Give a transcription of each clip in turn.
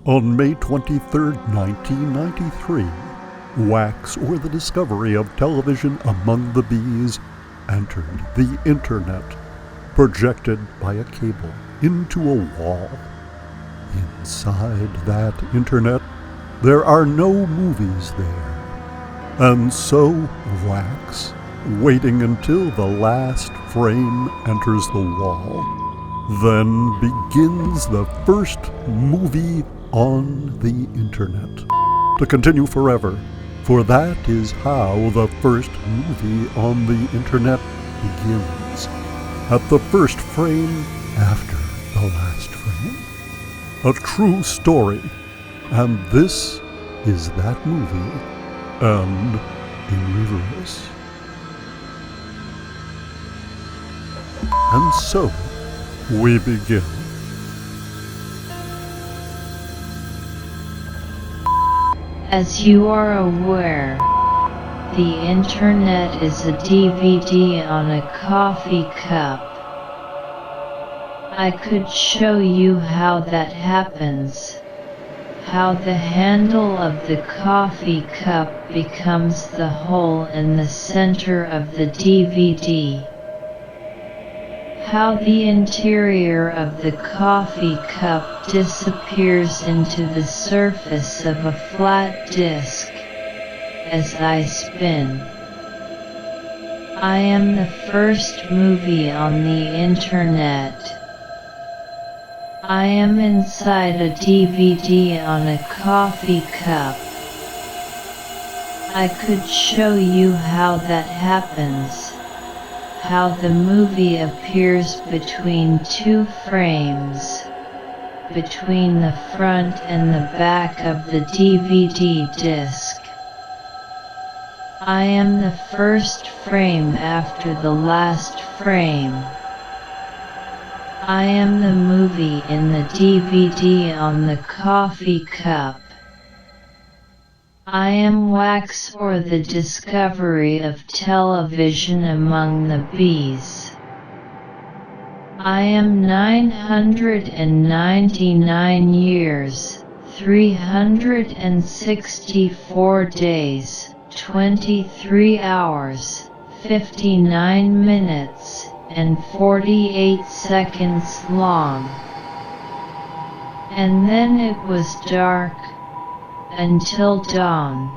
On May 23, 1993, wax, or the discovery of television among the bees, entered the internet, projected by a cable into a wall. Inside that internet, there are no movies there. And so wax, waiting until the last frame enters the wall, then begins the first movie on the internet, to continue forever, for that is how the first movie on the internet begins, at the first frame after the last frame. A true story, and this is that movie, and in reverse. And so, we begin. As you are aware, the internet is a DVD on a coffee cup. I could show you how that happens, how the handle of the coffee cup becomes the hole in the center of the DVD. How the interior of the coffee cup disappears into the surface of a flat disc as I spin. I am the first movie on the internet. I am inside a DVD on a coffee cup. I could show you how that happens. How the movie appears between two frames, between the front and the back of the DVD disc. I am the first frame after the last frame. I am the movie in the DVD on the coffee cup. I am wax, or the discovery of television among the bees. I am 999 years, 364 days, 23 hours, 59 minutes, and 48 seconds long. And then it was dark, until dawn.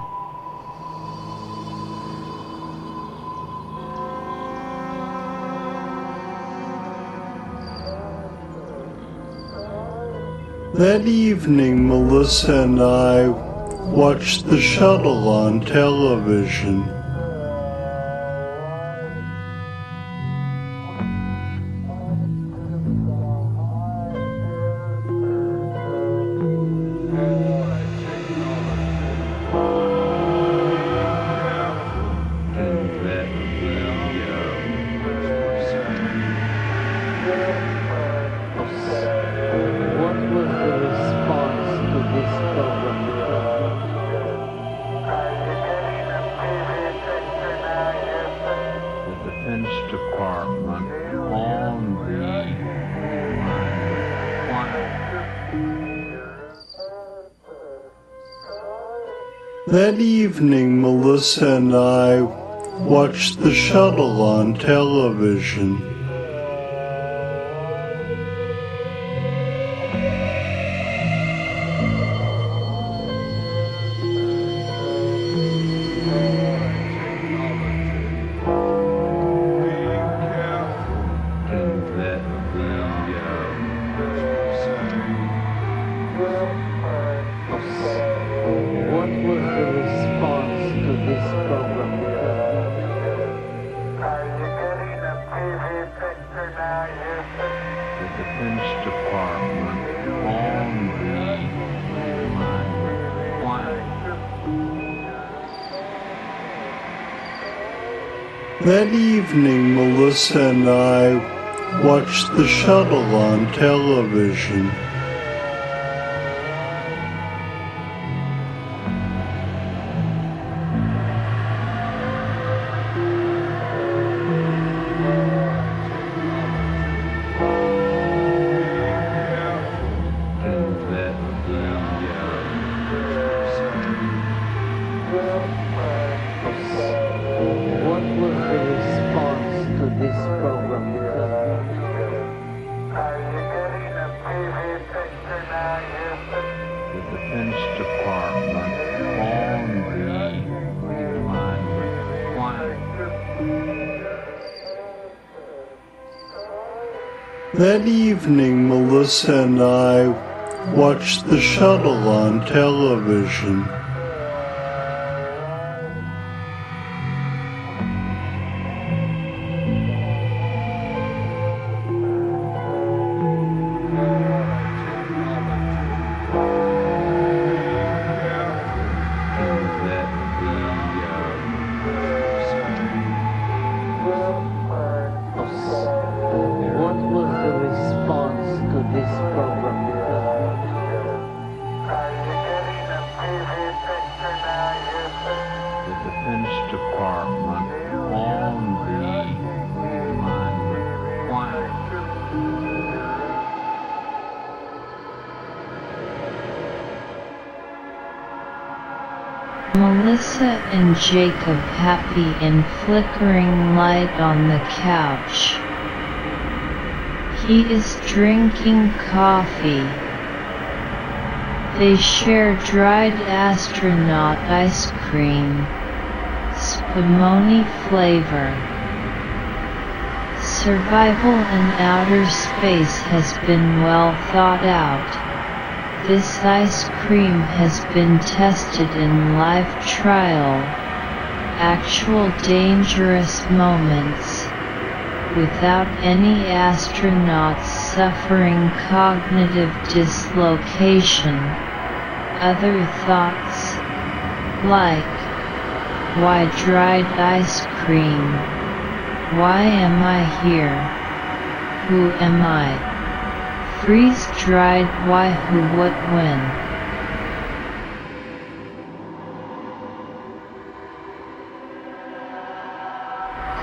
That evening, Melissa and I watched the shuttle on television. That evening, Melissa and I watched the shuttle on television. That evening, Melissa and I watched the shuttle on television. That evening, Melissa and I watched the shuttle on television. What was the response to this program? The Defense Department on the alignment plan. Melissa and Jacob happy in flickering light on the couch. He is drinking coffee. They share dried astronaut ice cream, spumoni flavor. Survival in outer space has been well thought out. This ice cream has been tested in live trial, actual dangerous moments, without any astronauts suffering cognitive dislocation. Other thoughts, like, why dried ice cream? Why am I here? Who am I? Freeze-dried why, who, what, when.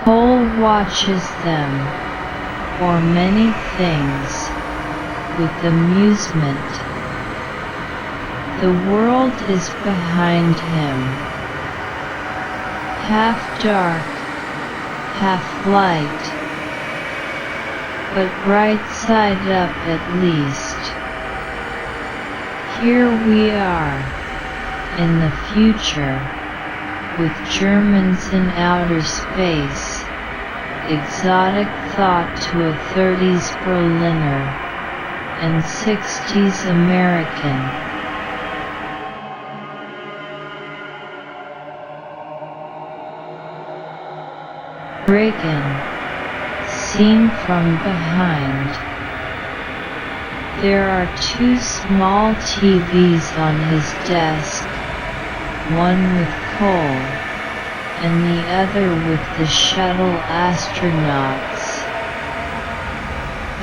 Cole watches them, or many things, with amusement. The world is behind him. Half dark, half light, but right side up at least. Here we are, in the future, with Germans in outer space, exotic thought to a 30s Berliner, and 60s American. Reagan, seen from behind. There are two small TVs on his desk, one with Cole, and the other with the shuttle astronauts.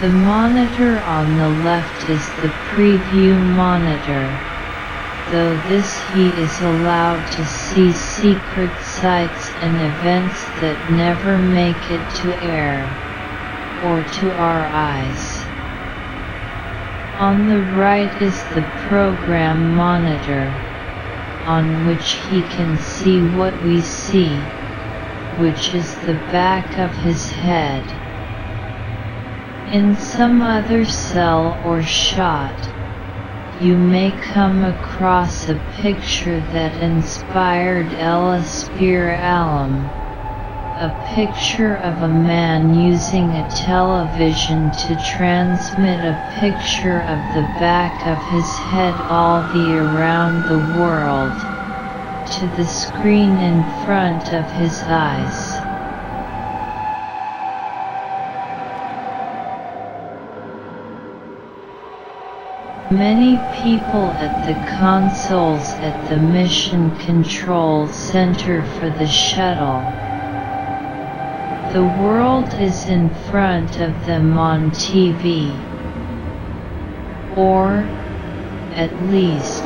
The monitor on the left is the preview monitor, though this he is allowed to see secret sites and events that never make it to air, or to our eyes. On the right is the program monitor, on which he can see what we see, which is the back of his head. In some other cell or shot, you may come across a picture that inspired Ella Spear Alum, a picture of a man using a television to transmit a picture of the back of his head all the around the world, to the screen in front of his eyes. Many people at the consoles at the Mission Control Center for the shuttle. The world is in front of them on TV. Or, at least,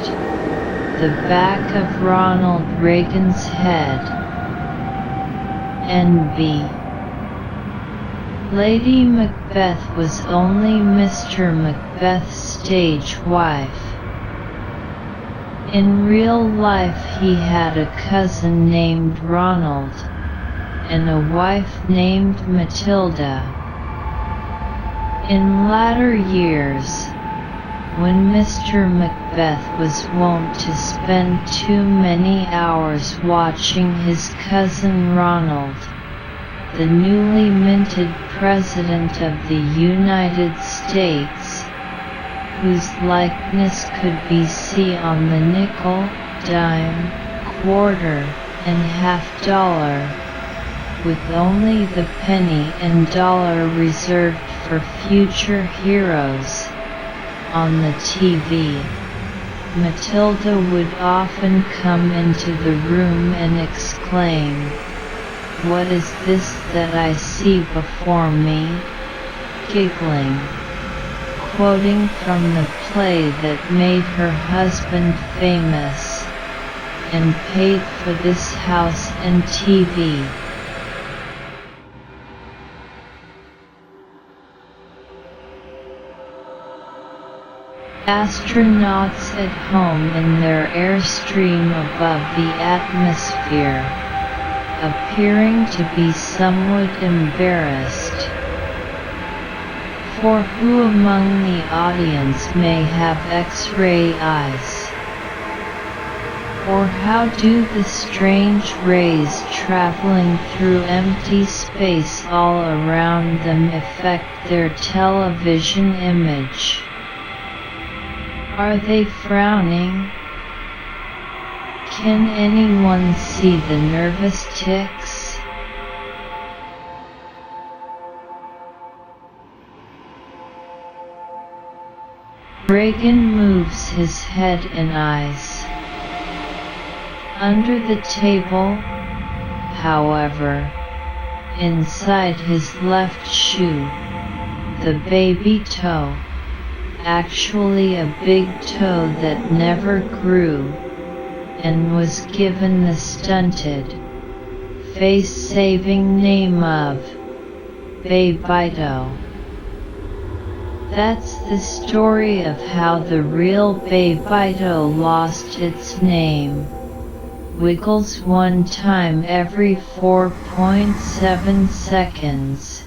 the back of Ronald Reagan's head. NB. Lady Macbeth was only Mr. Macbeth's stage wife. In real life he had a cousin named Ronald, and a wife named Matilda. In latter years, when Mr. Macbeth was wont to spend too many hours watching his cousin Ronald, the newly minted President of the United States, whose likeness could be seen on the nickel, dime, quarter, and half-dollar, with only the penny and dollar reserved for future heroes. On the TV, Matilda would often come into the room and exclaim, "What is this that I see before me?" giggling, quoting from the play that made her husband famous, and paid for this house and TV. Astronauts at home in their airstream above the atmosphere, appearing to be somewhat embarrassed. For who among the audience may have X-ray eyes? Or how do the strange rays traveling through empty space all around them affect their television image? Are they frowning? Can anyone see the nervous tics? Reagan moves his head and eyes. Under the table, however, inside his left shoe, the baby toe, actually a big toe that never grew, and was given the stunted, face-saving name of Babyto. That's the story of how the real Babyto lost its name. Wiggles one time every 4.7 seconds,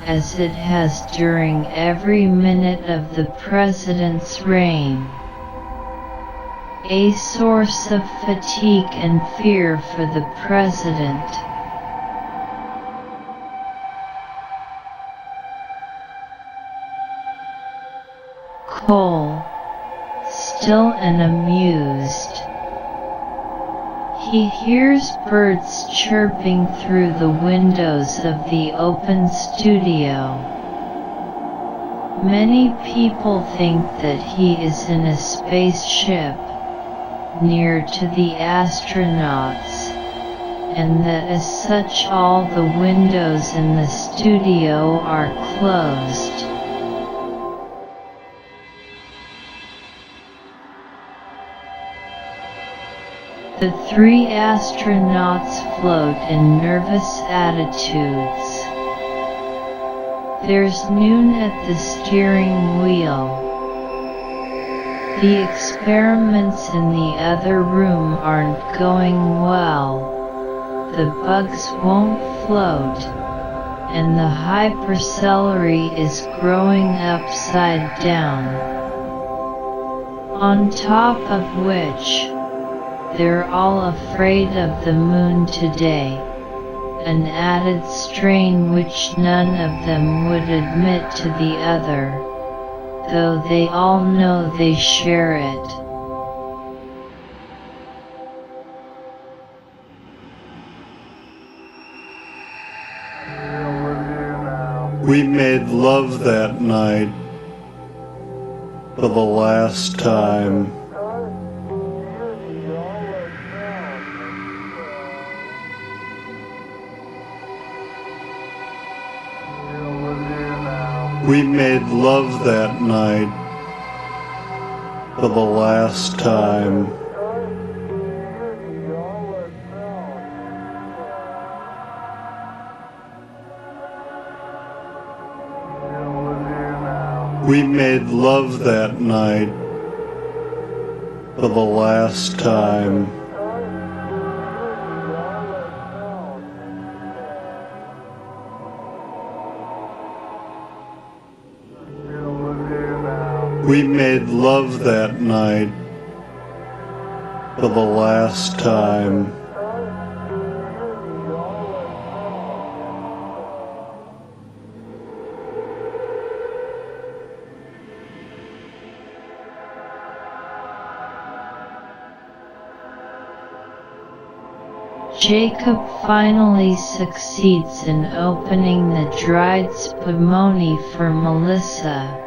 as it has during every minute of the president's reign. A source of fatigue and fear for the president. Cole, still and amused. He hears birds chirping through the windows of the open studio. Many people think that he is in a spaceship, near to the astronauts, and that as such all the windows in the studio are closed. The three astronauts float in nervous attitudes. There's noon at the steering wheel. The experiments in the other room aren't going well. The bugs won't float, and the hypercelery is growing upside down. On top of which, they're all afraid of the moon today, an added strain which none of them would admit to the other, though they all know they share it. We made love that night for the last time. We made love that night for the last time. We made love that night for the last time. We made love that night for the last time. Jacob finally succeeds in opening the dried spumoni for Melissa,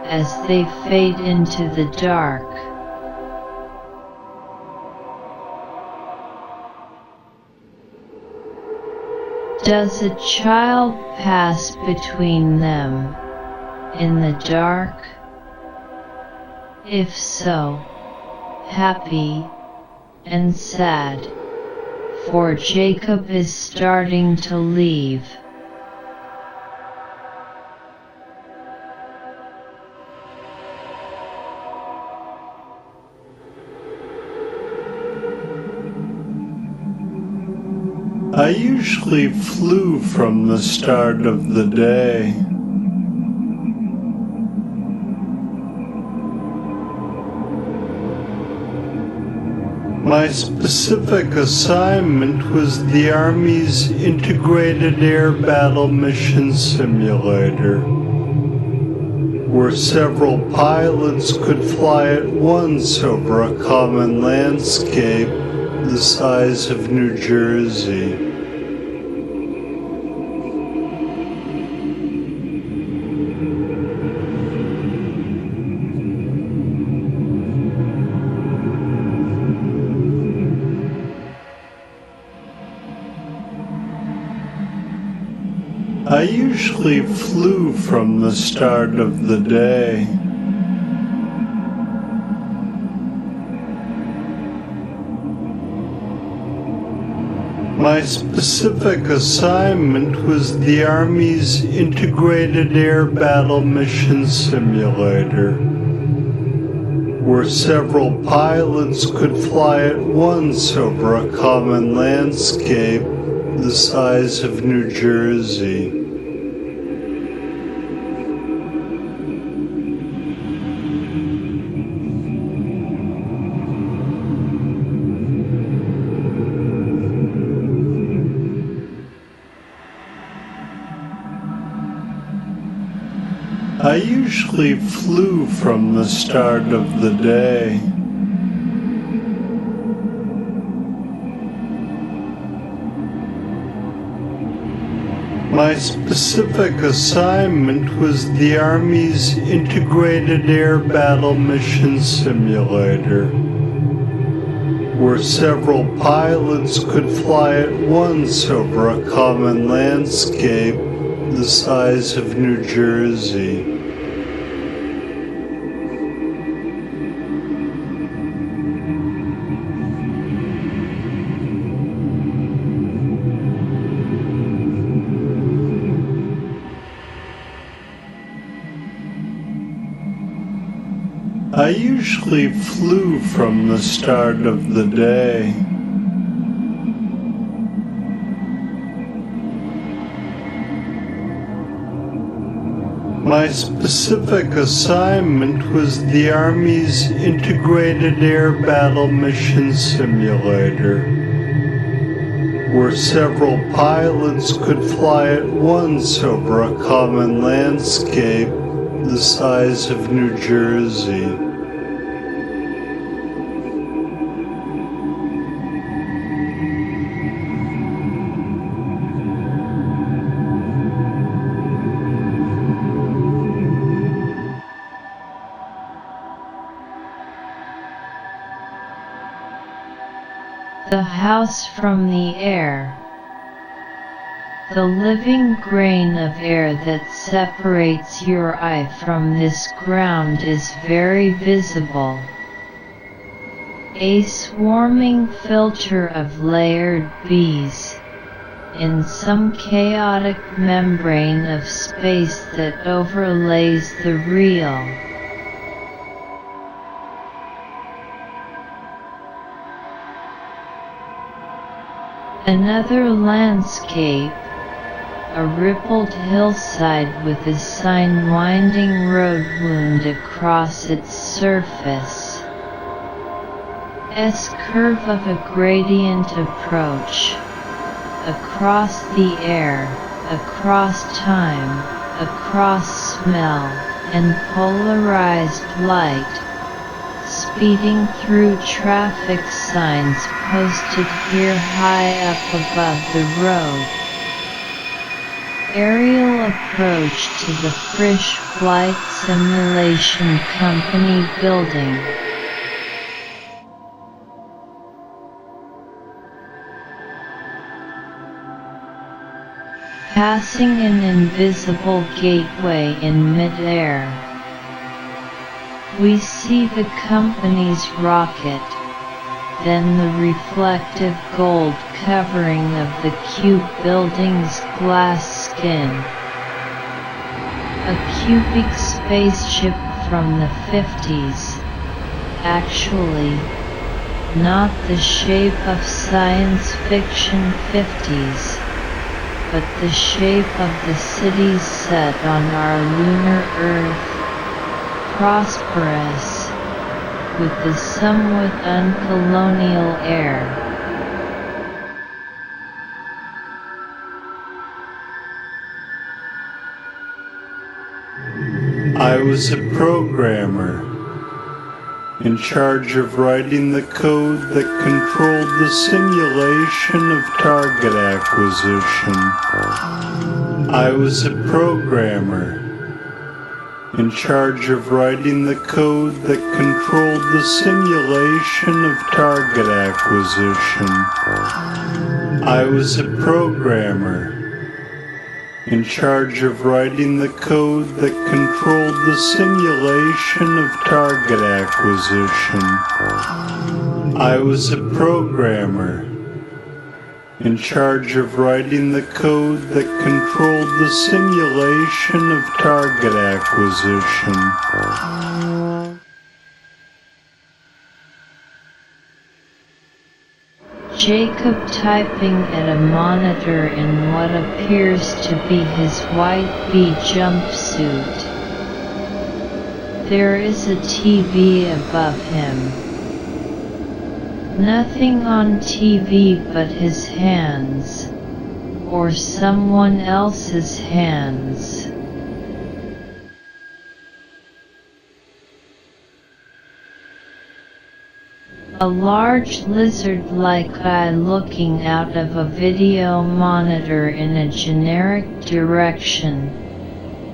as they fade into the dark. Does a child pass between them, in the dark? If so, happy and sad, for Jacob is starting to leave. I usually flew from the start of the day. My specific assignment was the Army's Integrated Air Battle Mission Simulator, where several pilots could fly at once over a common landscape the size of New Jersey. I usually flew from the start of the day. My specific assignment was the Army's Integrated Air Battle Mission Simulator, where several pilots could fly at once over a common landscape the size of New Jersey. I usually flew from the start of the day. My specific assignment was the Army's Integrated Air Battle Mission Simulator, where several pilots could fly at once over a common landscape the size of New Jersey. I usually flew from the start of the day. My specific assignment was the Army's Integrated Air Battle Mission Simulator, where several pilots could fly at once over a common landscape the size of New Jersey. The house from the air. The living grain of air that separates your eye from this ground is very visible. A swarming filter of layered bees, in some chaotic membrane of space that overlays the real. Another landscape, a rippled hillside with a sign winding road wound across its surface. S-curve of a gradient approach, across the air, across time, across smell, and polarized light, speeding through traffic signs posted here high up above the road. Aerial approach to the Frisch Flight Simulation Company building. Passing an invisible gateway in mid-air. We see the company's rocket, then the reflective gold covering of the cube building's glass skin. A cubic spaceship from the 50s, actually, not the shape of science fiction 50s, but the shape of the cities set on our lunar Earth, prosperous, with the somewhat uncolonial air. I was a programmer, in charge of writing the code that controlled the simulation of target acquisition. I was a programmer, in charge of writing the code that controlled the simulation of target acquisition. I was a programmer, in charge of writing the code that controlled the simulation of target acquisition. I was a programmer, in charge of writing the code that controlled the simulation of target acquisition. Jacob typing at a monitor in what appears to be his white bee jumpsuit. There is a TV above him. Nothing on TV but his hands, or someone else's hands. A large lizard-like eye looking out of a video monitor in a generic direction,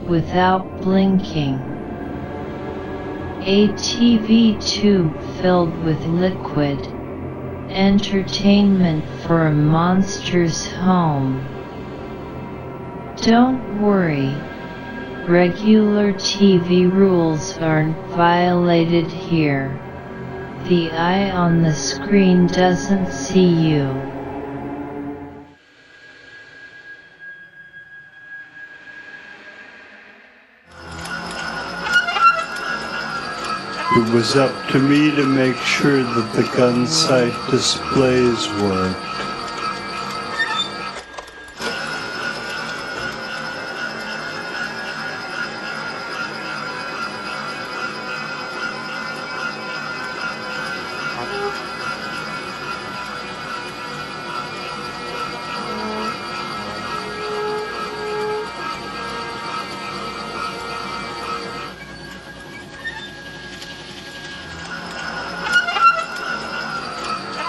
without blinking. A TV tube filled with liquid. Entertainment for a monster's home. Don't worry, regular TV rules aren't violated here. The eye on the screen doesn't see you. It was up to me to make sure that the gun sight displays worked.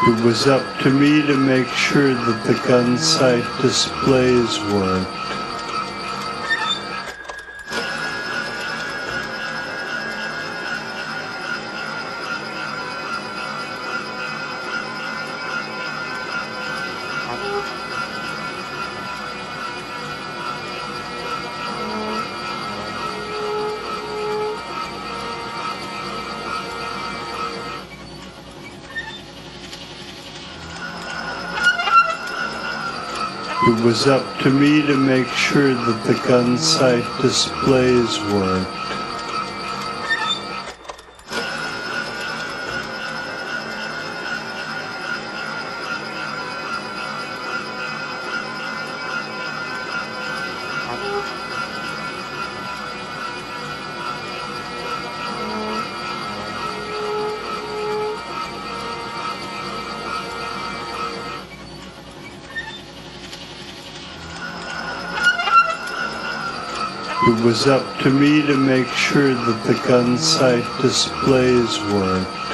It was up to me to make sure that the gun sight displays worked. It was up to me to make sure that the gun sight displays worked. It was up to me to make sure that the gun sight displays worked.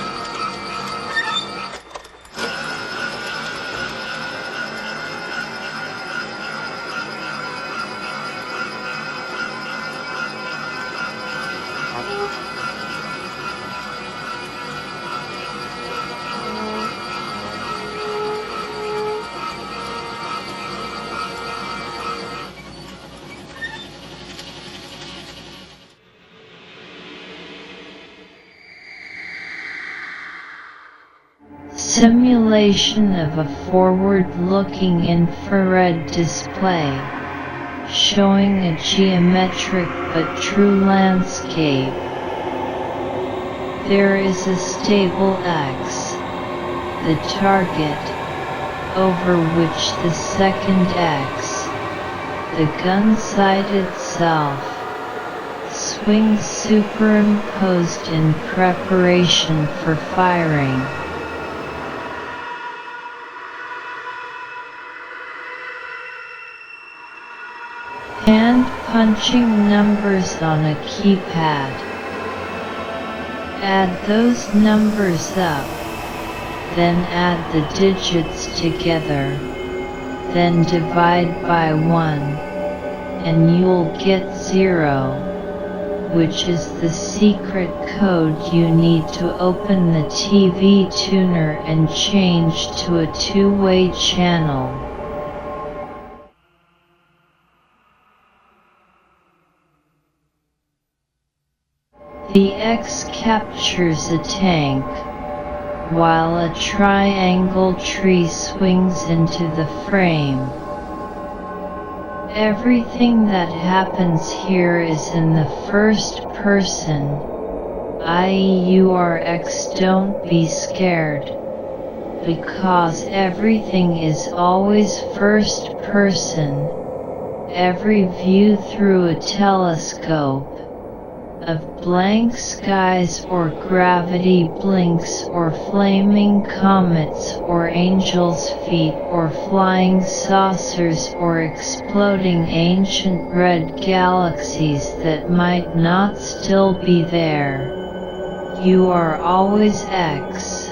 simulation of a forward-looking infrared display, showing a geometric but true landscape. There is a stable X, the target, over which the second X, the gun sight itself, swings superimposed in preparation for firing. Hand punching numbers on a keypad. Add those numbers up, then add the digits together, then divide by 1, and you'll get 0, which is the secret code you need to open the TV tuner and change to a two-way channel. The X captures a tank, while a triangle tree swings into the frame. Everything that happens here is in the first person, i.e. you are X. Don't be scared, because everything is always first person, every view through a telescope, of blank skies or gravity blinks or flaming comets or angels' feet or flying saucers or exploding ancient red galaxies that might not still be there. You are always X.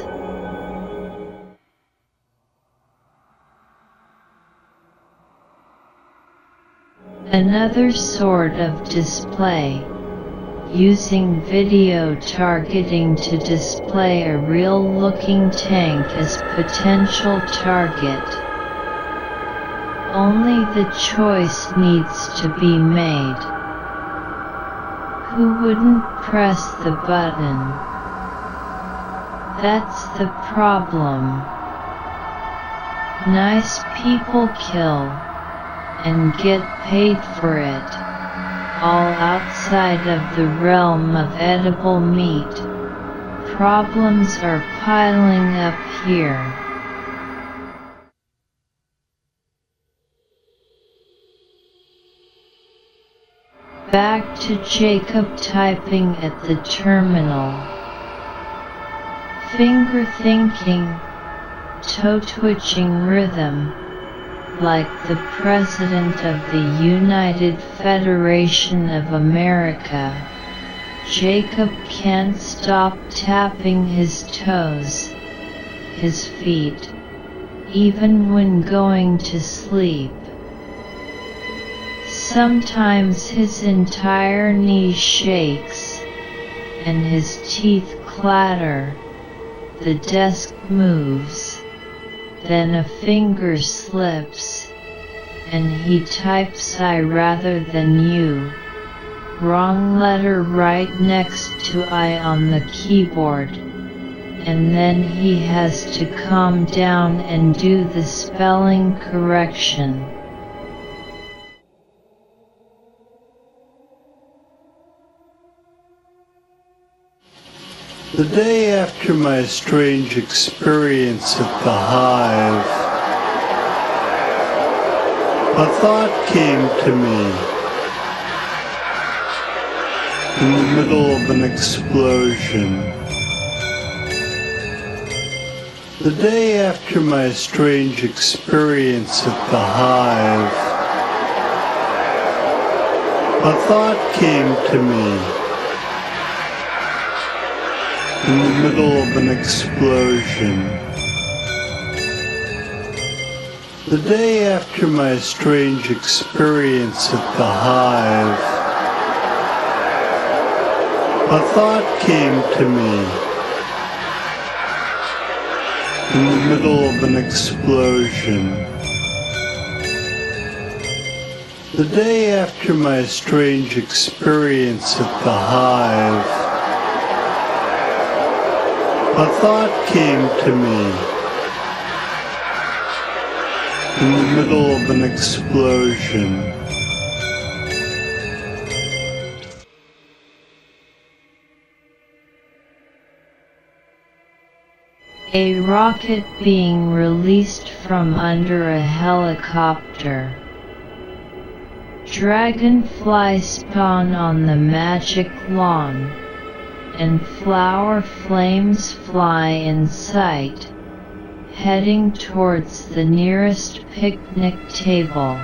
Another sort of display, using video targeting to display a real-looking tank as potential target. Only the choice needs to be made. Who wouldn't press the button? That's the problem. Nice people kill, and get paid for it. All outside of the realm of edible meat. Problems are piling up here. Back to Jacob typing at the terminal. Finger thinking, toe twitching rhythm. Like the President of the United Federation of America, Jacob can't stop tapping his toes, his feet, even when going to sleep. Sometimes his entire knee shakes, and his teeth clatter, the desk moves. Then a finger slips, and he types I rather than you, wrong letter right next to I on the keyboard, and then he has to calm down and do the spelling correction. The day after my strange experience at the Hive, a thought came to me in the middle of an explosion. The day after my strange experience at the Hive, a thought came to me in the middle of an explosion. The day after my strange experience at the Hive, a thought came to me in the middle of an explosion. The day after my strange experience at the Hive, a thought came to me in the middle of an explosion. A rocket being released from under a helicopter. Dragonfly spawn on the magic lawn, and flower flames fly in sight, heading towards the nearest picnic table.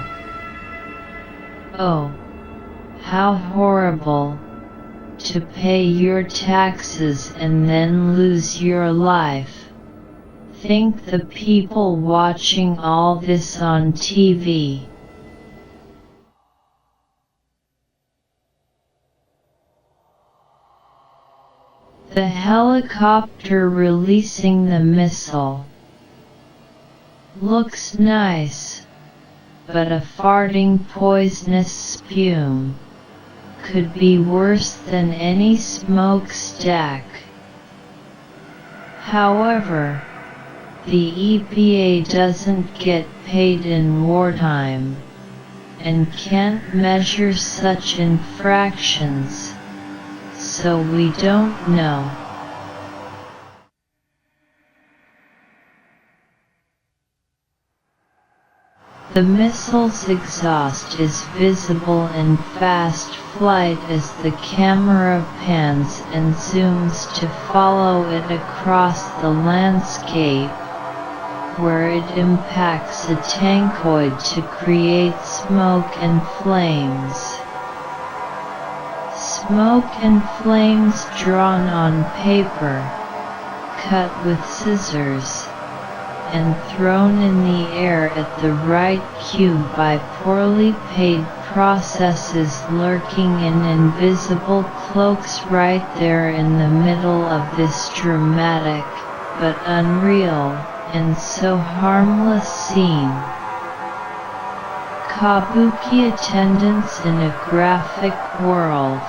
Oh, how horrible, to pay your taxes and then lose your life. Think the people watching all this on TV. The helicopter releasing the missile. Looks nice, but a farting poisonous spume could be worse than any smokestack. However, the EPA doesn't get paid in wartime, and can't measure such infractions, so we don't know. The missile's exhaust is visible in fast flight as the camera pans and zooms to follow it across the landscape, where it impacts a tankoid to create smoke and flames. Smoke and flames drawn on paper, cut with scissors, and thrown in the air at the right cue by poorly paid processes lurking in invisible cloaks right there in the middle of this dramatic, but unreal, and so harmless scene. Kabuki attendance in a graphic world.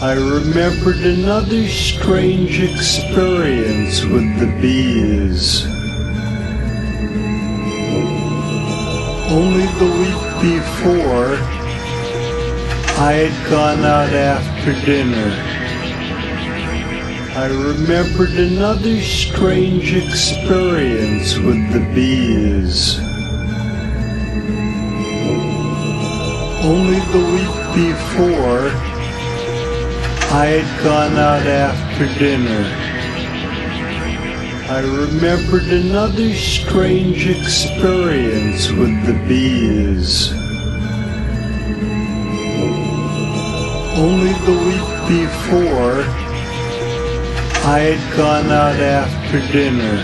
I remembered another strange experience with the bees. Only the week before, I had gone out after dinner. I remembered another strange experience with the bees. Only the week before, I had gone out after dinner. I remembered another strange experience with the bees. Only the week before, I had gone out after dinner.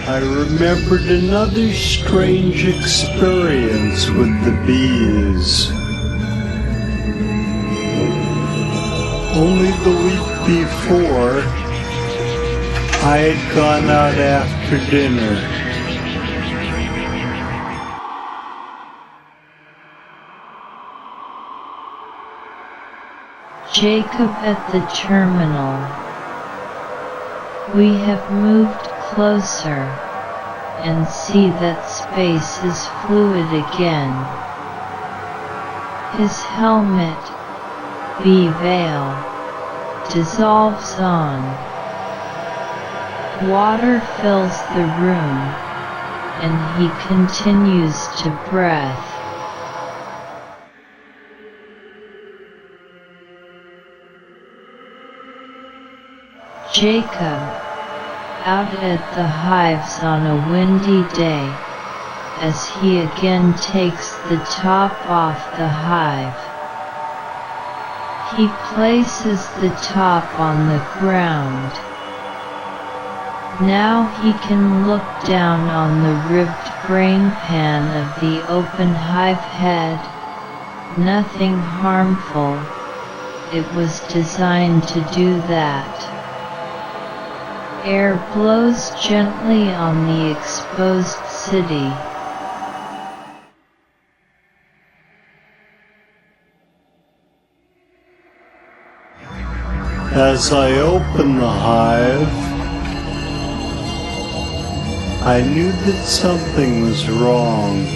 I remembered another strange experience with the bees. Only the week before, I had gone out after dinner. Jacob at the terminal. We have moved closer, and see that space is fluid again. His helmet, veil, dissolves on. Water fills the room, and he continues to breathe. Jacob, out at the hives on a windy day, as he again takes the top off the hive. He places the top on the ground. Now he can look down on the ribbed brain pan of the open hive head. Nothing harmful. It was designed to do that. Air blows gently on the exposed city. As I opened the hive, I knew that something was wrong.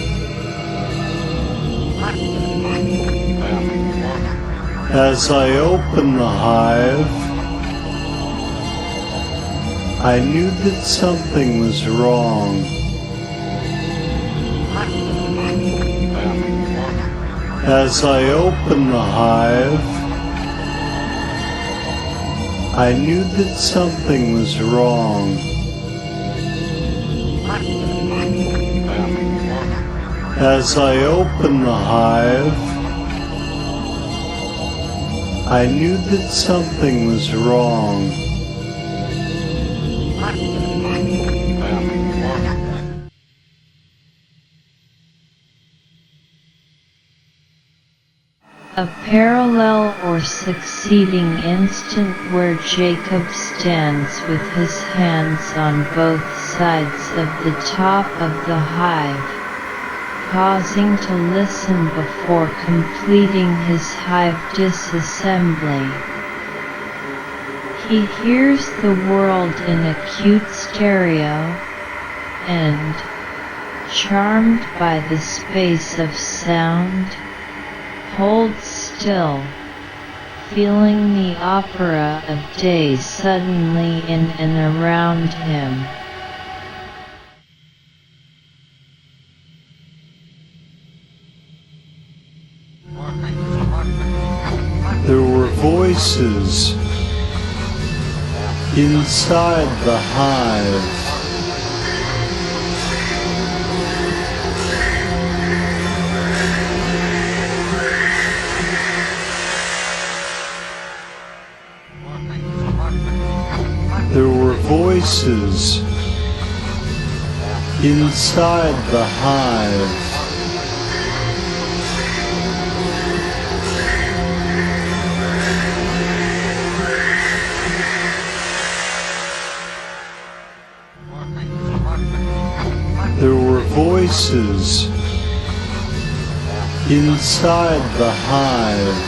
As I opened the hive, I knew that something was wrong. As I opened the hive, I knew that something was wrong. As I opened the hive, I knew that something was wrong. A parallel or succeeding instant where Jacob stands with his hands on both sides of the top of the hive, pausing to listen before completing his hive disassembly. He hears the world in acute stereo, and, charmed by the space of sound, holds still, feeling the opera of day suddenly in and around him. There were voices inside the hive. There were voices inside the hive. There were voices inside the hive.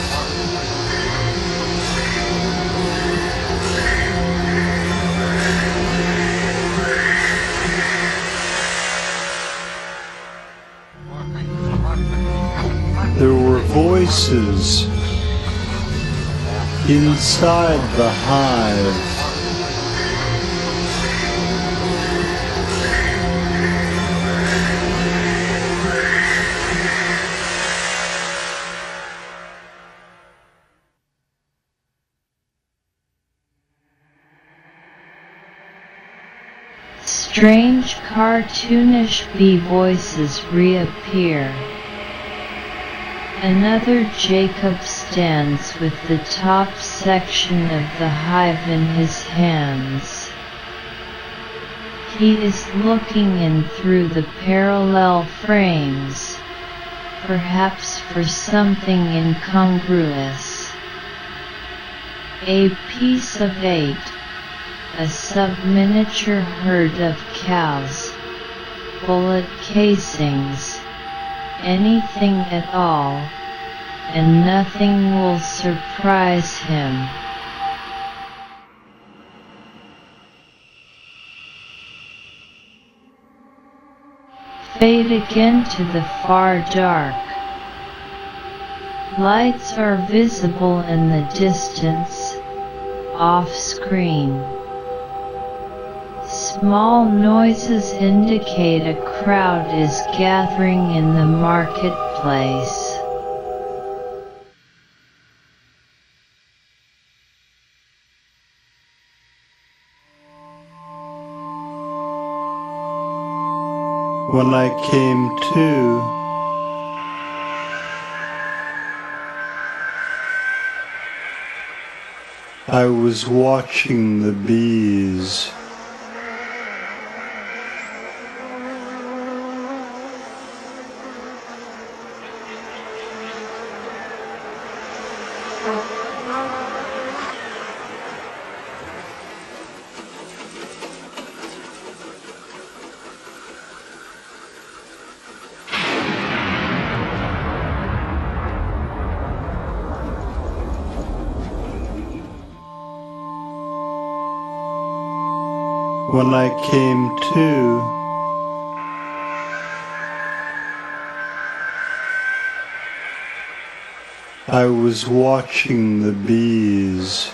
There were voices inside the hive. Strange cartoonish bee voices reappear. Another Jacob stands with the top section of the hive in his hands. He is looking in through the parallel frames, perhaps for something incongruous. A piece of 8, a sub-miniature herd of cows, bullet casings, anything at all, and nothing will surprise him. Fade again to the far dark. Lights are visible in the distance, off-screen. Small noises indicate a crowd is gathering in the marketplace. When I came to, I was watching the bees. When I came to, I was watching the bees.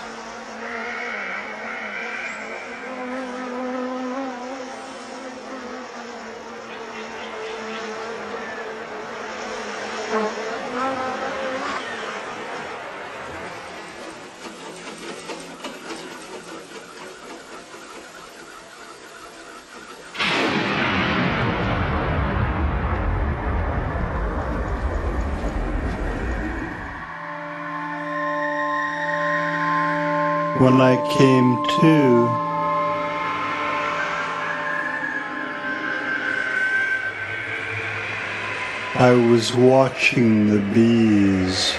When I came to, I was watching the bees.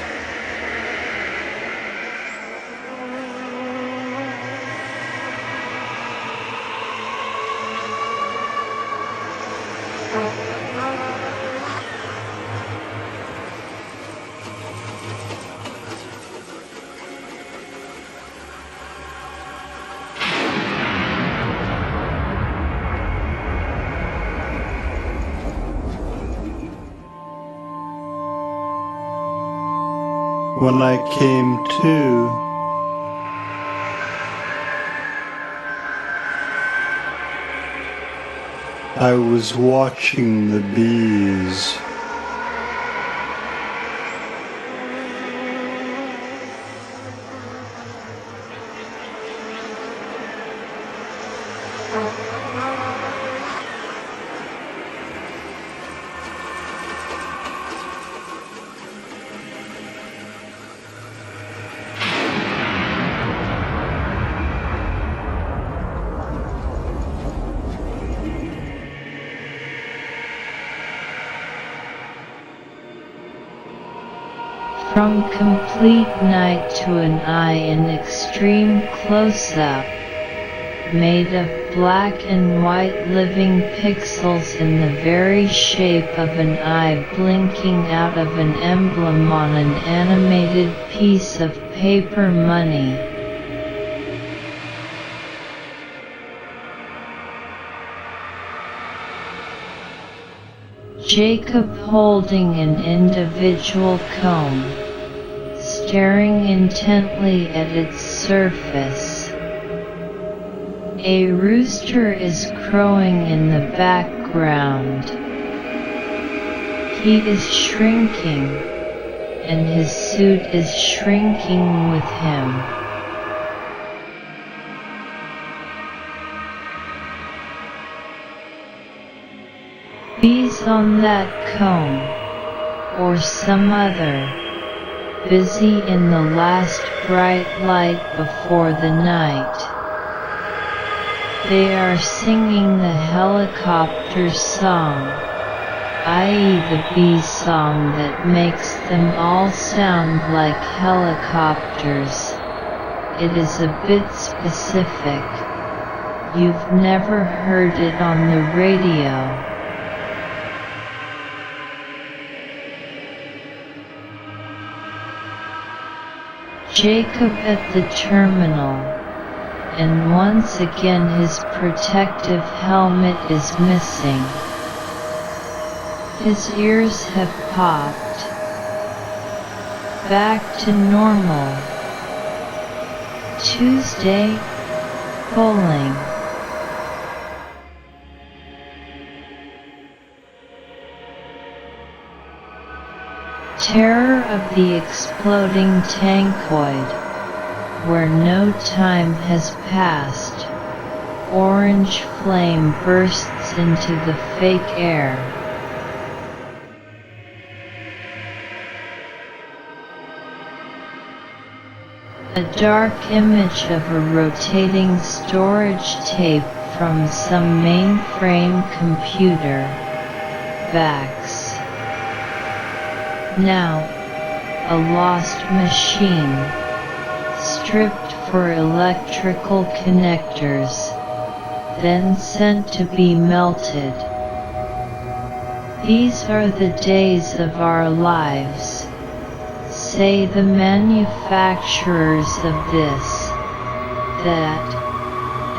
When I came to, I was watching the bees. From complete night to an eye in extreme close-up, made of black and white living pixels in the very shape of an eye blinking out of an emblem on an animated piece of paper money. Jacob holding an individual comb, staring intently at its surface. A rooster is crowing in the background. He is shrinking, and his suit is shrinking with him. Bees on that comb, or some other, busy in the last bright light before the night. They are singing the helicopter's song, i.e. the bee song that makes them all sound like helicopters. It is a bit specific. You've never heard it on the radio. Jacob at the terminal, and once again his protective helmet is missing. His ears have popped. Back to normal. Tuesday, bowling. Terror of the exploding tankoid, where no time has passed. Orange flame bursts into the fake air. A dark image of a rotating storage tape from some mainframe computer. Backs. Now, a lost machine, stripped for electrical connectors, then sent to be melted. These are the days of our lives, say the manufacturers of this, that,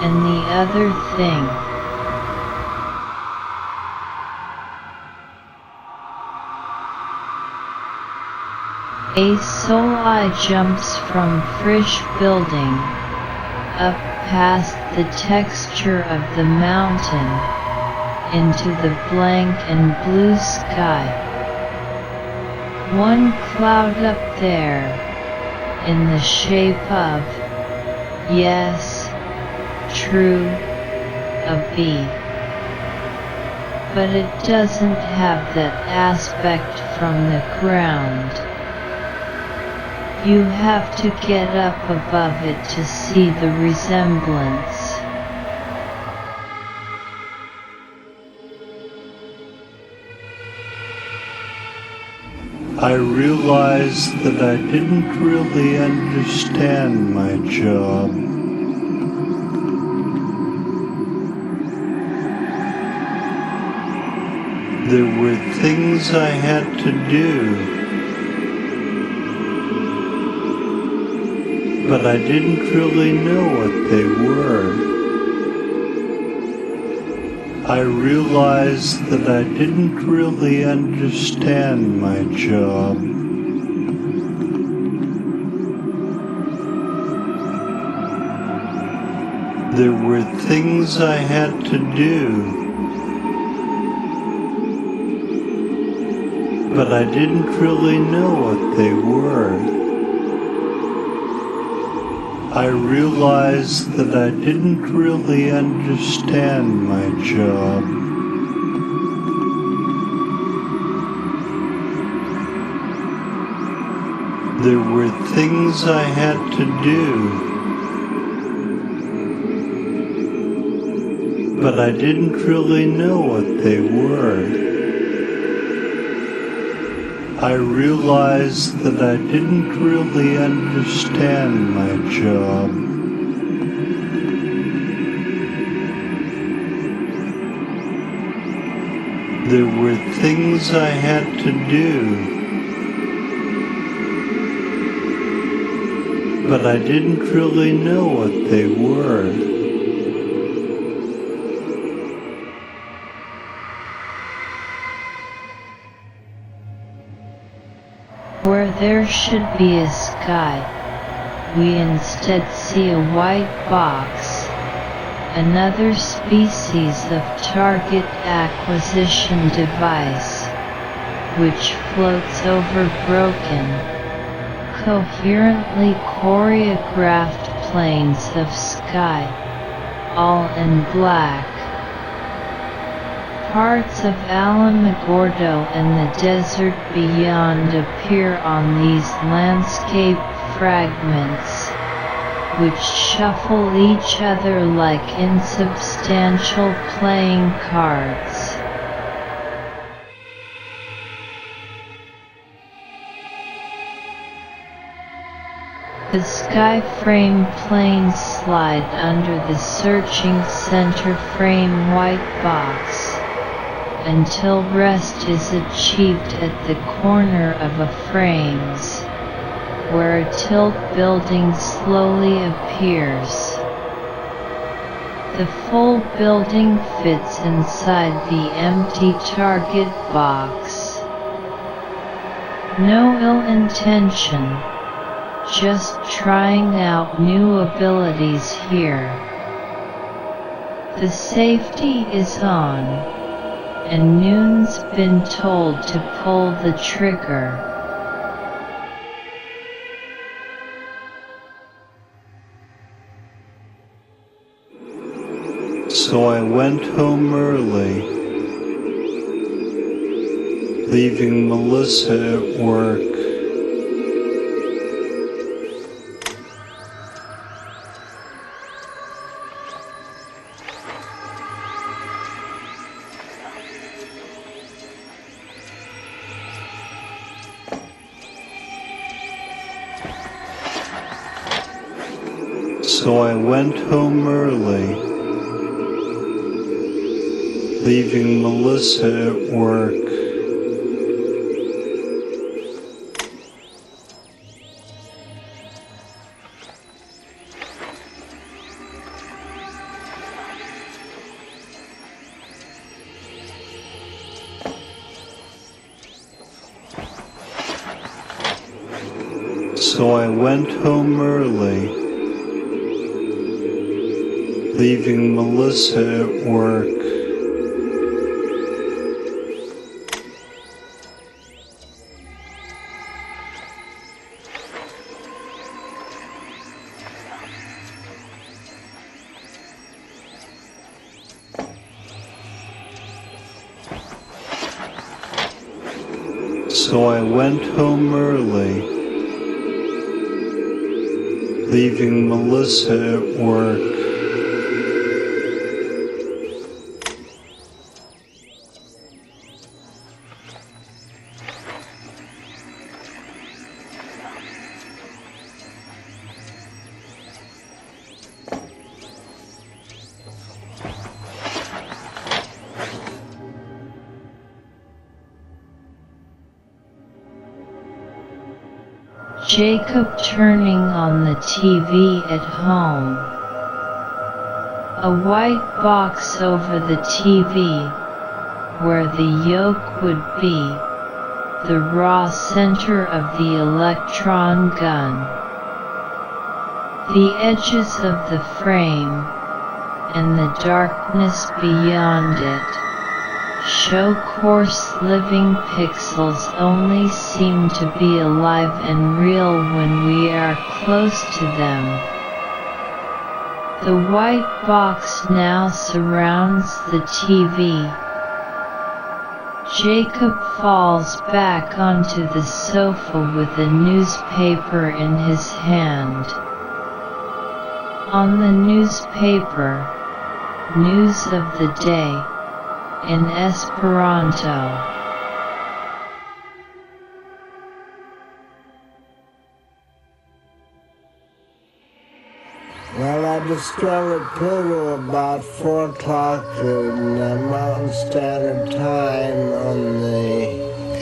and the other thing. A soul jumps from Frisch building, up past the texture of the mountain, into the blank and blue sky. One cloud up there, in the shape of, yes, true, a bee. But it doesn't have that aspect from the ground. You have to get up above it to see the resemblance. I realized that I didn't really understand my job. There were things I had to do, but I didn't really know what they were. I realized that I didn't really understand my job. There were things I had to do, but I didn't really know what they were. I realized that I didn't really understand my job. There were things I had to do, but I didn't really know what they were. I realized that I didn't really understand my job. There were things I had to do, but I didn't really know what they were. Where there should be a sky, we instead see a white box, another species of target acquisition device, which floats over broken, coherently choreographed planes of sky, all in black. Parts of Alamogordo and the desert beyond appear on these landscape fragments, which shuffle each other like insubstantial playing cards. The sky frame planes slide under the searching center frame white box, until rest is achieved at the corner of a frames, where a tilt building slowly appears. The full building fits inside the empty target box. No ill intention, just trying out new abilities here. The safety is on, and Noon's been told to pull the trigger. So I went home early, leaving Melissa at work. So I went home early, leaving Melissa at work. So I went home early, leaving Melissa at work. So I went home early, leaving Melissa at work. Jacob turning on the TV at home. A white box over the TV, where the yoke would be, the raw center of the electron gun. The edges of the frame, and the darkness beyond it, show coarse living pixels only seem to be alive and real when we are close to them. The white box now surrounds the TV. Jacob falls back onto the sofa with a newspaper in his hand. On the newspaper, news of the day, in Esperanto. Well, I discovered Pluto about 4 o'clock in Mountain Standard Time on the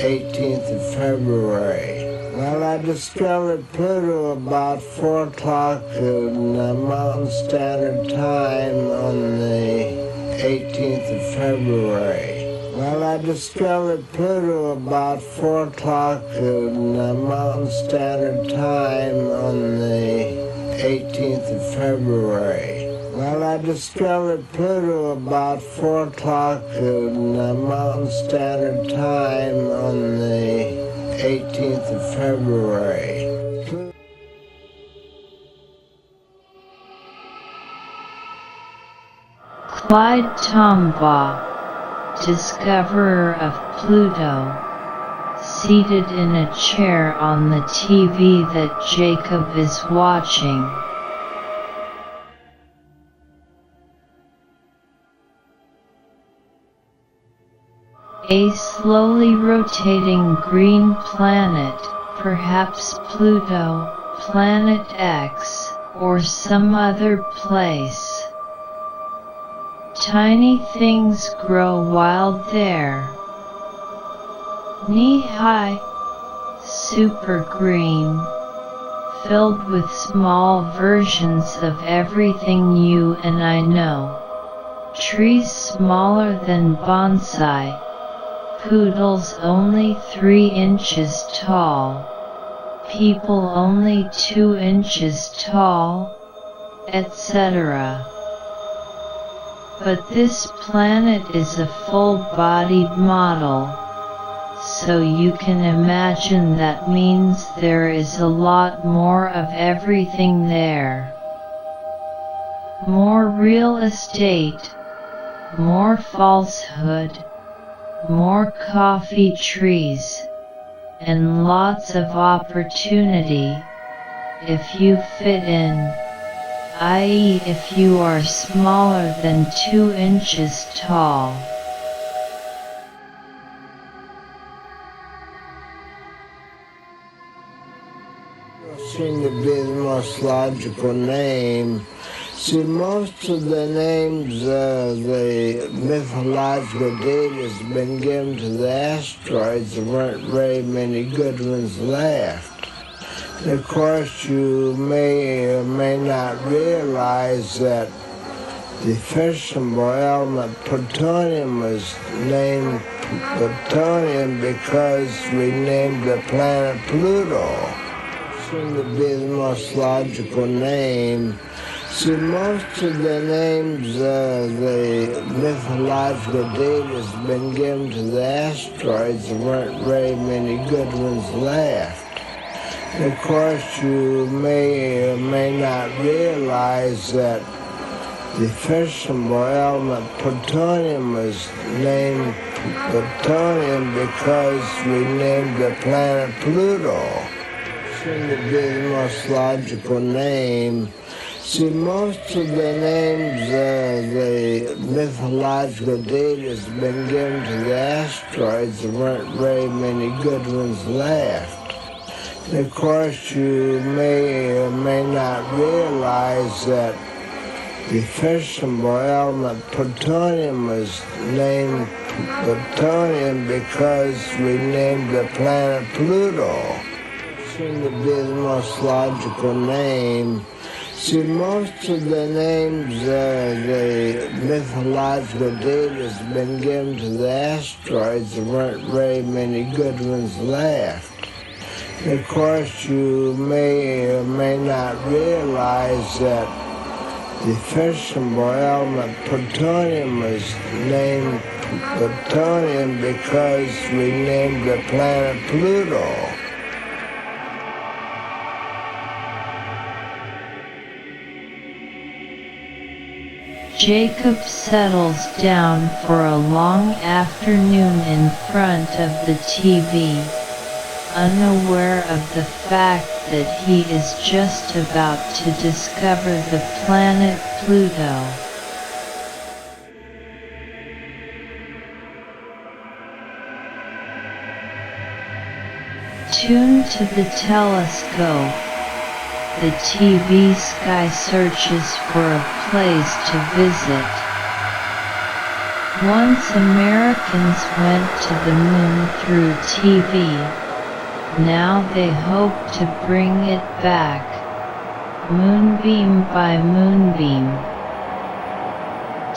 18th of February. Well, I discovered Pluto about 4 o'clock in Mountain Standard Time on the 18th of February. Well, I discovered Pluto about 4 o'clock in Mountain Standard Time on the 18th of February. Well, I discovered Pluto about 4 o'clock in Mountain Standard Time on the 18th of February. Clyde Tombaugh, discoverer of Pluto, seated in a chair on the TV that Jacob is watching. A slowly rotating green planet, perhaps Pluto, Planet X, or some other place. Tiny things grow wild there. Knee-high, super green, filled with small versions of everything you and I know. Trees smaller than bonsai, poodles only 3 inches tall, people only 2 inches tall, etc. But this planet is a full-bodied model, so you can imagine that means there is a lot more of everything there. More real estate, more falsehood, more coffee trees, and lots of opportunity, if you fit in, i.e. if you are smaller than 2 inches tall. Seem to be the most logical name. See, most of the names of the mythological deities have been given to the asteroids. There weren't very many good ones left. And of course, you may or may not realize that the fissionable element plutonium was named plutonium because we named the planet Pluto. seem to be the most logical name. See, most of the names the mythological deities have been given to the asteroids. There weren't very many good ones left. And of course, you may or may not realize that the fissionable element plutonium was named plutonium because we named the planet Pluto. Seemed to be the most logical name. See, most of the names the mythological deities have been given to the asteroids. There weren't very many good ones left. And of course, you may or may not realize that the fissionable element plutonium was named plutonium because we named the planet Pluto. Seemed to be the most logical name. See, most of the names the mythological deities have been given to the asteroids. There weren't very many good ones left. And of course, you may or may not realize that the fissionable element plutonium was named plutonium because we named the planet Pluto. Jacob settles down for a long afternoon in front of the TV, unaware of the fact that he is just about to discover the planet Pluto. Tuned to the telescope, the TV sky searches for a place to visit. Once Americans went to the moon through TV, now they hope to bring it back, moonbeam by moonbeam.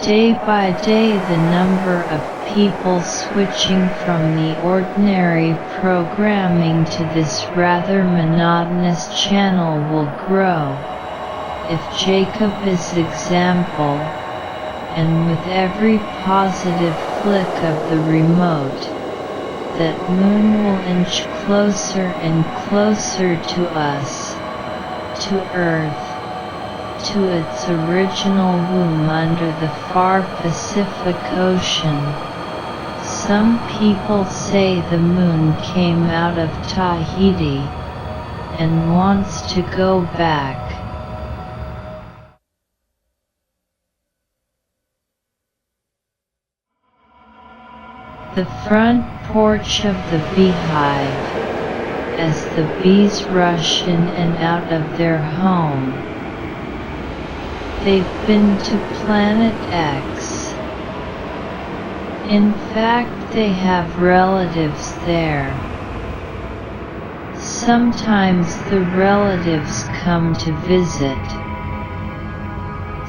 Day by day the number of people switching from the ordinary programming to this rather monotonous channel will grow. If Jacob is example, and with every positive flick of the remote, that moon will inch closer and closer to us, to Earth, to its original womb under the far Pacific Ocean. Some people say the moon came out of Tahiti and wants to go back. The front porch of the beehive, as the bees rush in and out of their home. They've been to Planet X. In fact, they have relatives there. Sometimes the relatives come to visit.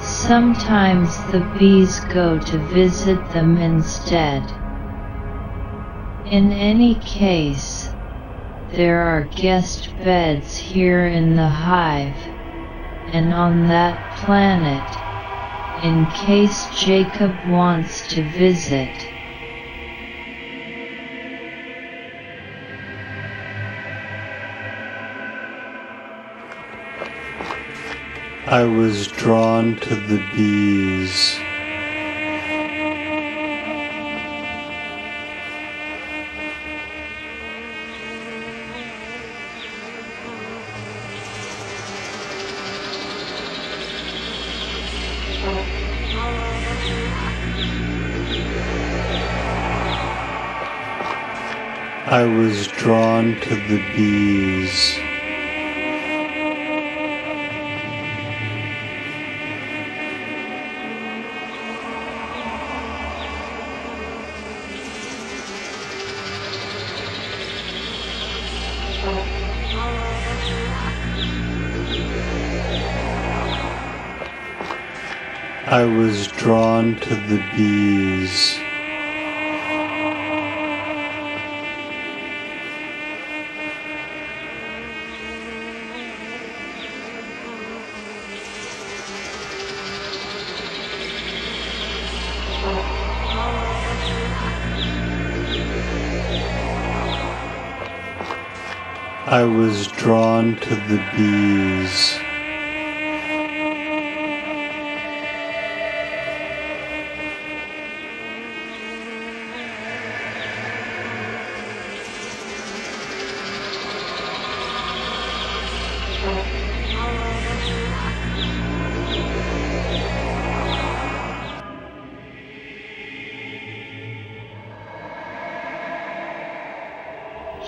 Sometimes the bees go to visit them instead. In any case, there are guest beds here in the hive, and on that planet, in case Jacob wants to visit. I was drawn to the bees. I was drawn to the bees. I was drawn to the bees. I was drawn to the bees.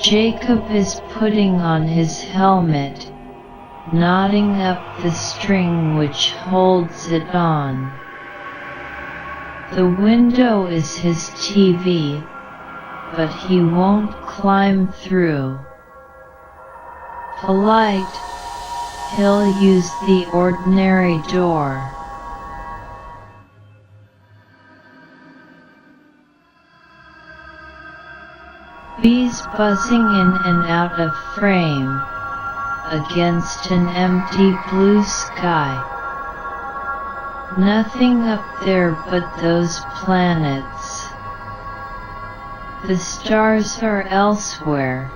Jacob is putting on his helmet, knotting up the string which holds it on. The window is his TV, but he won't climb through. Polite, he'll use the ordinary door. Bees buzzing in and out of frame, against an empty blue sky. Nothing up there but those planets. The stars are elsewhere,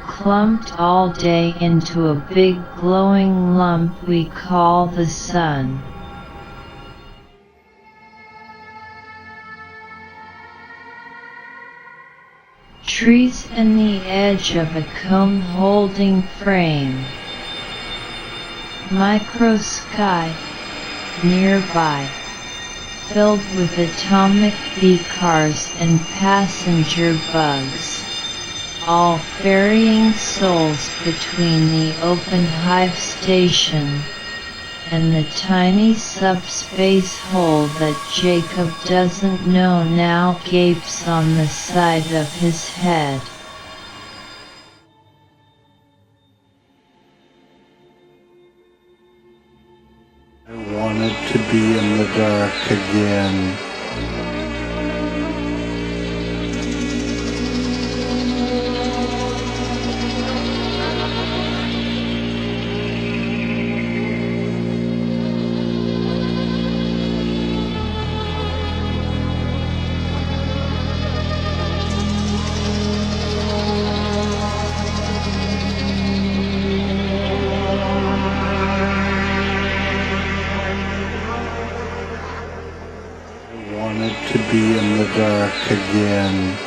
clumped all day into a big glowing lump we call the sun. Trees and the edge of a cone-holding frame. Micro sky, nearby, filled with atomic bee cars and passenger bugs, all ferrying souls between the open hive station and the tiny subspace hole that Jacob doesn't know now gapes on the side of his head. I wanted to be in the dark again. To be in the dark again.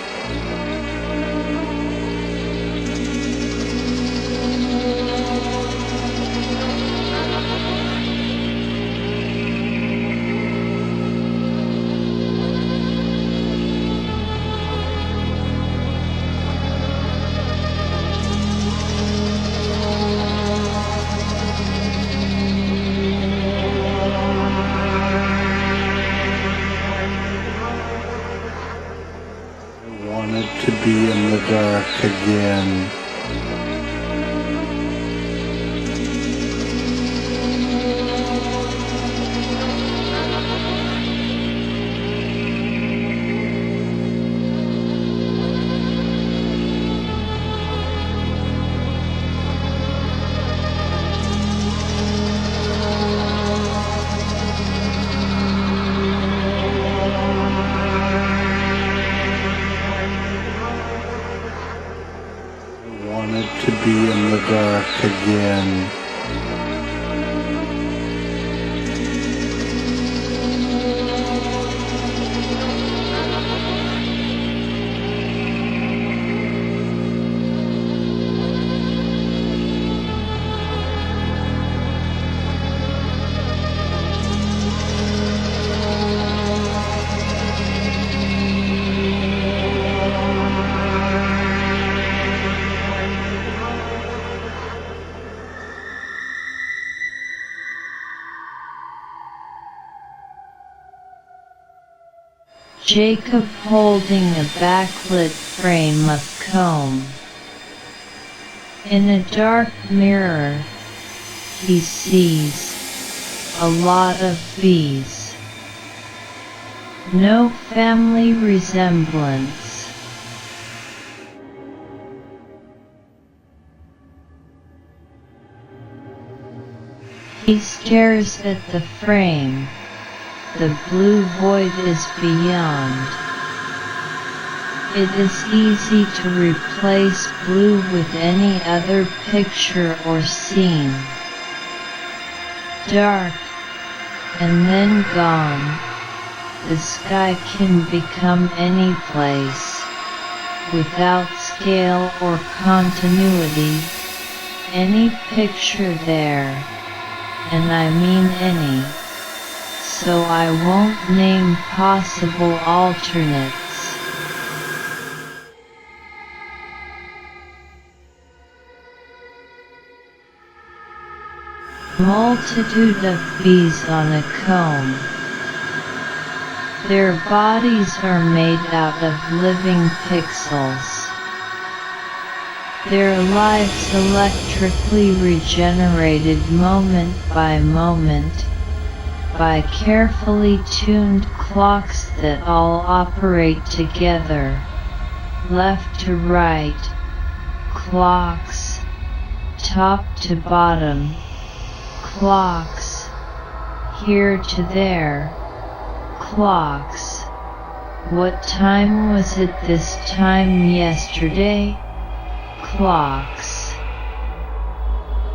To be in the dark again. To be in the dark again. Jacob holding a backlit frame of comb. In a dark mirror, he sees a lot of bees. No family resemblance. He stares at the frame. The blue void is beyond. It is easy to replace blue with any other picture or scene. Dark, and then gone. The sky can become any place, without scale or continuity, any picture there, and I mean any, so I won't name possible alternates. Multitude of bees on a comb. Their bodies are made out of living pixels. Their lives electrically regenerated moment by moment, by carefully tuned clocks that all operate together, left to right, clocks, top to bottom, clocks, here to there, clocks. What time was it this time yesterday? Clocks.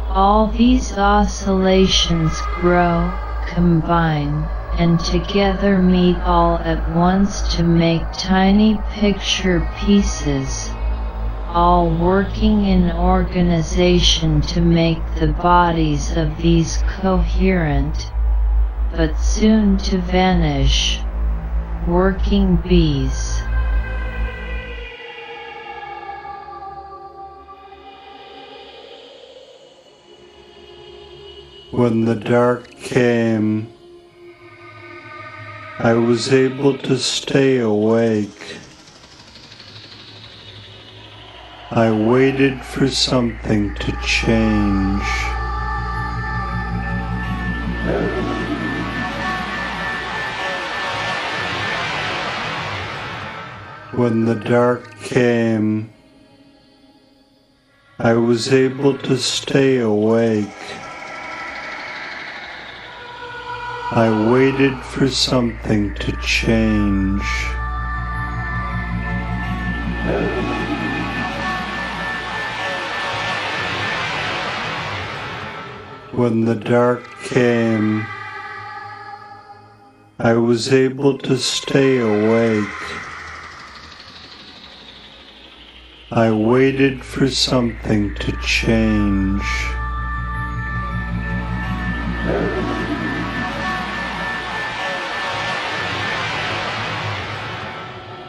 All these oscillations grow, combine, and together meet all at once to make tiny picture pieces, all working in organization to make the bodies of these coherent, but soon to vanish, working bees. When the dark came, I was able to stay awake. I waited for something to change. When the dark came, I was able to stay awake. I waited for something to change. When the dark came, I was able to stay awake. I waited for something to change.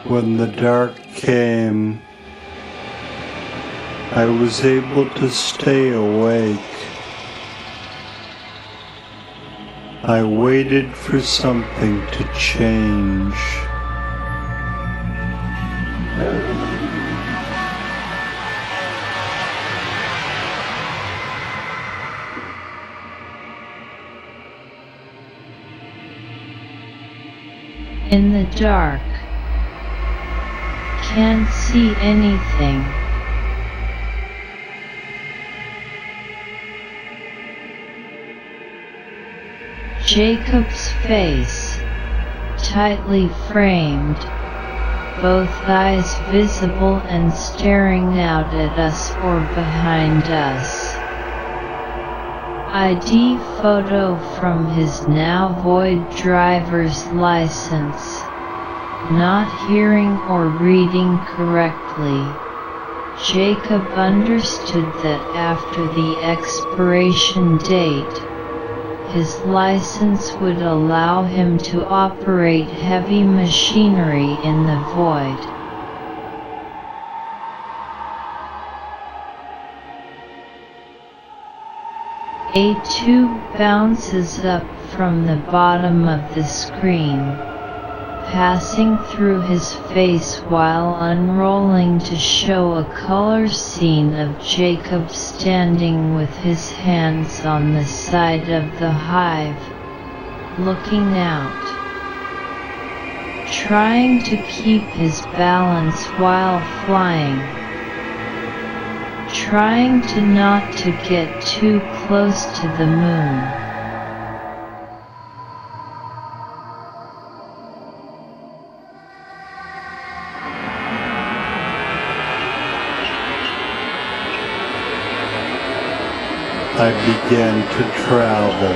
When the dark came, I was able to stay awake. I waited for something to change. In the dark, can't see anything. Jacob's face, tightly framed, both eyes visible and staring out at us or behind us. ID photo from his now void driver's license. Not hearing or reading correctly, Jacob understood that after the expiration date, his license would allow him to operate heavy machinery in the void. A tube bounces up from the bottom of the screen, passing through his face while unrolling to show a color scene of Jacob standing with his hands on the side of the hive, looking out, trying to keep his balance while flying, trying to not to get too close to the moon. I began to travel.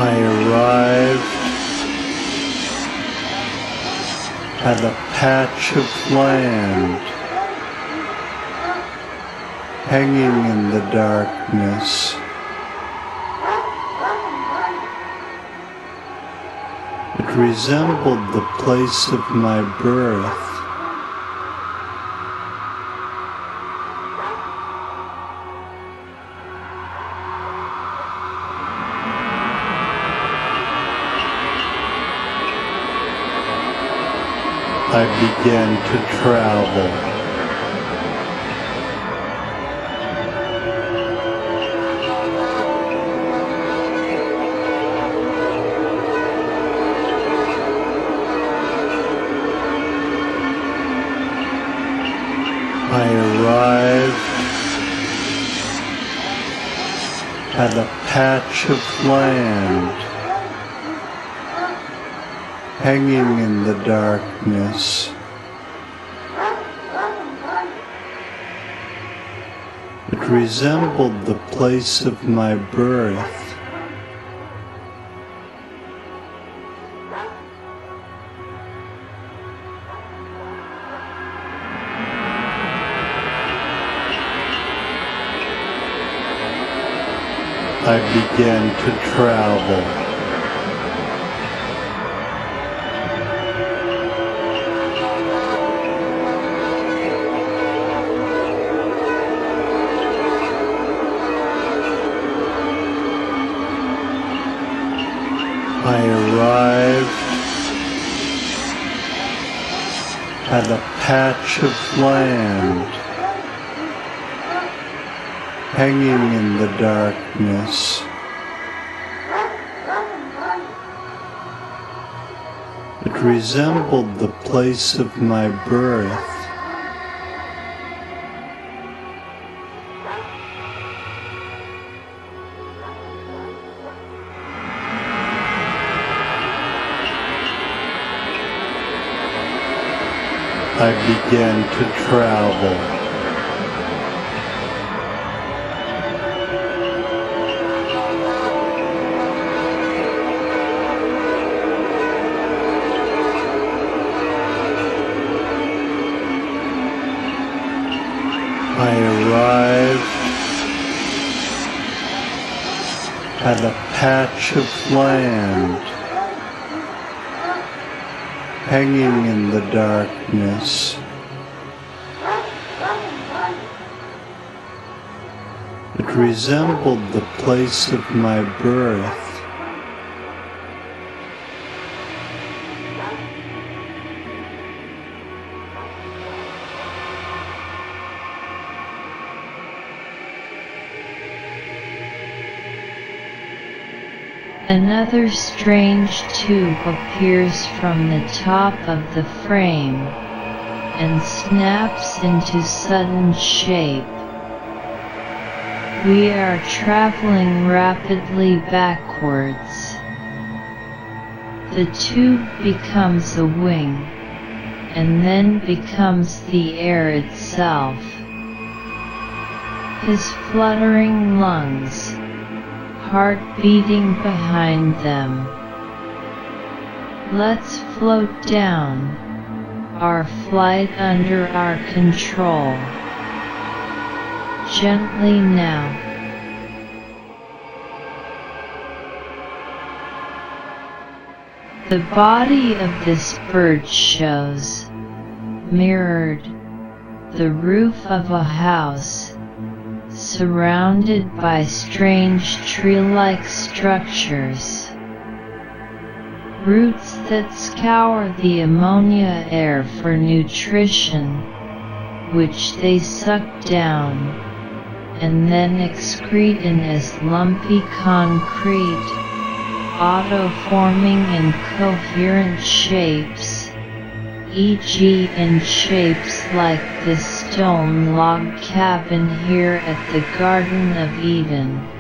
I arrived at a patch of land hanging in the darkness. It resembled the place of my birth. I began to travel. I arrived at a patch of land hanging in the darkness. It resembled the place of my birth. I began to travel. I arrived at a patch of land hanging in the darkness. It resembled the place of my birth. I began to travel. I arrived at a patch of land hanging in the darkness. It resembled the place of my birth. Another strange tube appears from the top of the frame and snaps into sudden shape. We are traveling rapidly backwards. The tube becomes a wing, and then becomes the air itself. His fluttering lungs, heart beating behind them. Let's float down, our flight under our control. Gently now. The body of this bird shows, mirrored, the roof of a house, surrounded by strange tree-like structures. Roots that scour the ammonia air for nutrition, which they suck down, and then excrete in as lumpy concrete, auto-forming in coherent shapes, e.g. in shapes like the stone log cabin here at the Garden of Eden.